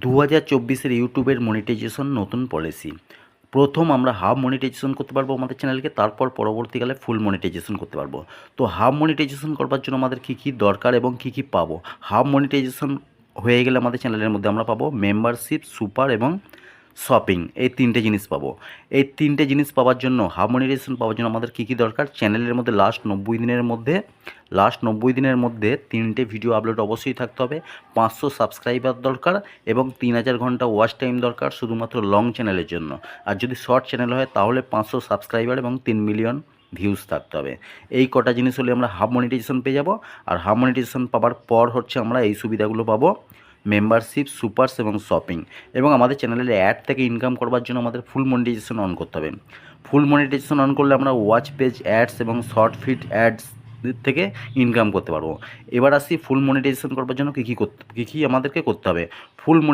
2024-এর ইউটিউবের মনিটাইজেশন নতুন পলিসি। প্রথম আমরা হাফ মনিটাইজেশন করতে পারবো আমাদের চ্যানেলকে, তারপর পরবর্তীকালে ফুল মনিটাইজেশন করতে পারবো। তো হাফ মনিটাইজেশন করবার জন্য আমাদের কী কী দরকার এবং কী কী পাবো? হাফ মনিটাইজেশন হয়ে গেলে আমাদের চ্যানেলের মধ্যে আমরা পাবো মেম্বারশিপ, সুপার এবং শপিং, এই তিনটে জিনিস পাবো। এই তিনটে জিনিস পাওয়ার জন্য, হাফ মনিটাইজেশন পাওয়ার জন্য আমাদের কী কী দরকার? চ্যানেলের মধ্যে লাস্ট 90 দিনের মধ্যে 3টে ভিডিও আপলোড অবশ্যই থাকতে হবে। 500 সাবস্ক্রাইবার দরকার এবং 3000 ঘন্টা ওয়াচ টাইম দরকার শুধুমাত্র লং চ্যানেলের জন্য। আর যদি শর্ট চ্যানেল হয় তাহলে 500 সাবস্ক্রাইবার এবং 3 মিলিয়ন ভিউজ থাকতে হবে। এই কটা জিনিস হলে আমরা হাফ মনিটাইজেশন পেয়ে যাব। আর হাফ মনিটাইজেশন পাওয়ার পর হচ্ছে আমরা এই সুবিধাগুলো পাবো: মেম্বারশিপ, সুপারস এবং শপিং। এবং আমাদের চ্যানেলের অ্যাড থেকে ইনকাম করবার জন্য আমাদের ফুল মনিটাইজেশন অন করতে হবে। ফুল মনিটাইজেশন অন করলে আমরা ওয়াচ পেজ অ্যাডস এবং শর্ট ফিড অ্যাডস থেকে ইনকাম করতে পারবো। এবার আসি ফুল মনিটাইজেশন করবার জন্য কী কী আমাদেরকে করতে হবে। ফুল